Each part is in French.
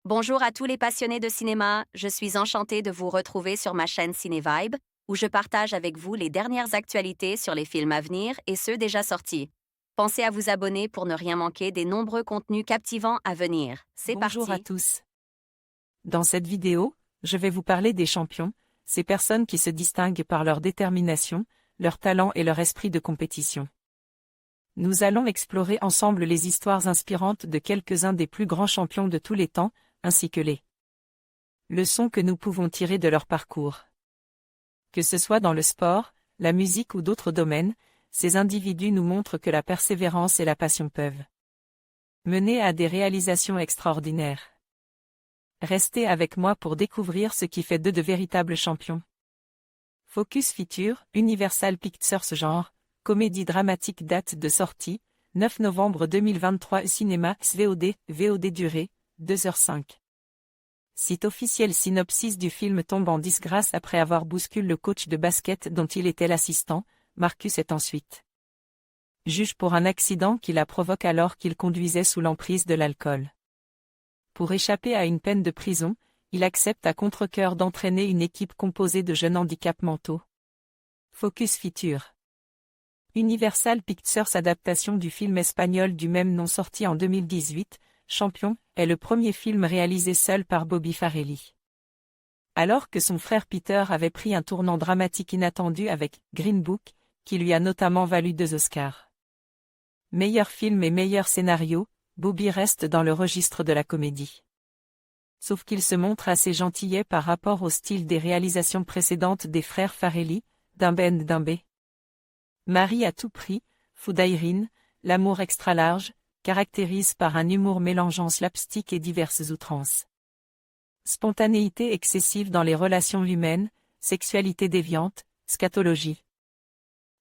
Bonjour à tous les passionnés de cinéma, je suis enchantée de vous retrouver sur ma chaîne CinéVibe, où je partage avec vous les dernières actualités sur les films à venir et ceux déjà sortis. Pensez à vous abonner pour ne rien manquer des nombreux contenus captivants à venir. C'est Bonjour à parti! tous. Dans cette vidéo, je vais vous parler des champions, ces personnes qui se distinguent par leur détermination, leur talent et leur esprit de compétition. Nous allons explorer ensemble les histoires inspirantes de quelques-uns des plus grands champions de tous les temps, ainsi que les leçons que nous pouvons tirer de leur parcours. Que ce soit dans le sport, la musique ou d'autres domaines, ces individus nous montrent que la persévérance et la passion peuvent mener à des réalisations extraordinaires. Restez avec moi pour découvrir ce qui fait d'eux de véritables champions. Focus Feature, Universal Pictures genre, comédie dramatique date de sortie, 9 novembre 2023 Cinéma VOD durée, 2h05. Site officiel synopsis du film tombe en disgrâce après avoir bousculé le coach de basket dont il était l'assistant, Marcus est ensuite juge pour un accident qui la provoque alors qu'il conduisait sous l'emprise de l'alcool. Pour échapper à une peine de prison, il accepte à contre-cœur d'entraîner une équipe composée de jeunes handicaps mentaux. Focus Feature. Universal Pictures adaptation du film espagnol du même nom sorti en 2018, Champion, est le premier film réalisé seul par Bobby Farrelly. Alors que son frère Peter avait pris un tournant dramatique inattendu avec Green Book, qui lui a notamment valu 2 Oscars. Meilleur film et meilleur scénario, Bobby reste dans le registre de la comédie. Sauf qu'il se montre assez gentillet par rapport au style des réalisations précédentes des frères Farrelly, Dumbe. Marie à tout prix, Foudaïrine, l'amour extra large, caractérise par un humour mélangeant slapstick et diverses outrances. Spontanéité excessive dans les relations humaines, sexualité déviante, scatologie.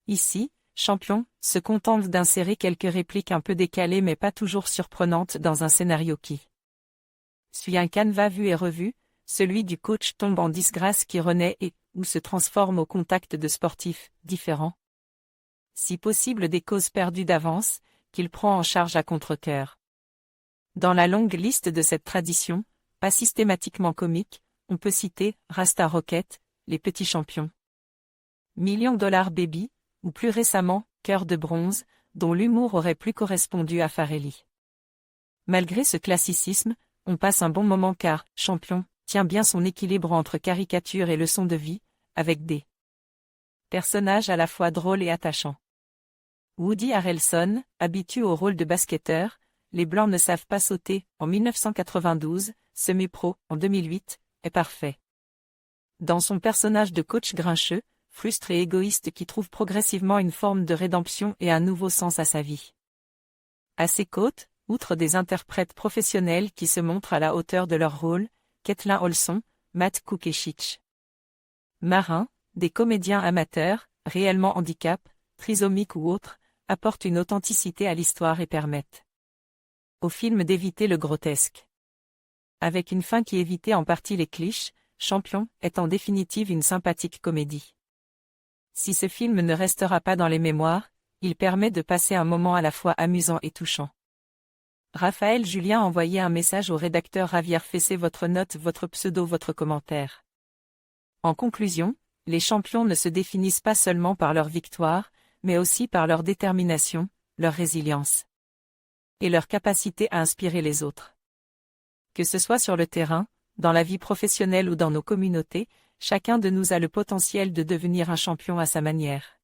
Ici, Champion se contente d'insérer quelques répliques un peu décalées mais pas toujours surprenantes dans un scénario qui suit un canevas vu et revu, celui du coach tombe en disgrâce qui renaît et ou se transforme au contact de sportifs différents. Si possible des causes perdues d'avance, qu'il prend en charge à contre-cœur. Dans la longue liste de cette tradition, pas systématiquement comique, on peut citer Rasta Rocket, Les Petits Champions, Million Dollar Baby, ou plus récemment, Cœur de bronze, dont l'humour aurait plus correspondu à Farrelly. Malgré ce classicisme, on passe un bon moment car Champion tient bien son équilibre entre caricature et leçon de vie, avec des personnages à la fois drôles et attachants. Woody Harrelson, habitué au rôle de basketteur, Les Blancs ne savent pas sauter, en 1992, semi-pro, en 2008, est parfait. Dans son personnage de coach grincheux, frustré et égoïste qui trouve progressivement une forme de rédemption et un nouveau sens à sa vie. À ses côtes, outre des interprètes professionnels qui se montrent à la hauteur de leur rôle, Kathleen Olson, Matt Kukeschich. Marin, des comédiens amateurs, réellement handicap, trisomiques ou autres, apportent une authenticité à l'histoire et permettent au film d'éviter le grotesque. Avec une fin qui évitait en partie les clichés, Champion est en définitive une sympathique comédie. Si ce film ne restera pas dans les mémoires, il permet de passer un moment à la fois amusant et touchant. Raphaël Julien a envoyé un message au rédacteur Javier Fessé votre note, votre pseudo, votre commentaire. En conclusion, les champions ne se définissent pas seulement par leur victoire, mais aussi par leur détermination, leur résilience et leur capacité à inspirer les autres. Que ce soit sur le terrain, dans la vie professionnelle ou dans nos communautés, chacun de nous a le potentiel de devenir un champion à sa manière.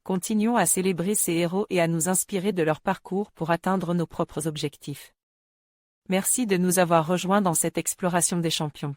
Continuons à célébrer ces héros et à nous inspirer de leur parcours pour atteindre nos propres objectifs. Merci de nous avoir rejoints dans cette exploration des champions.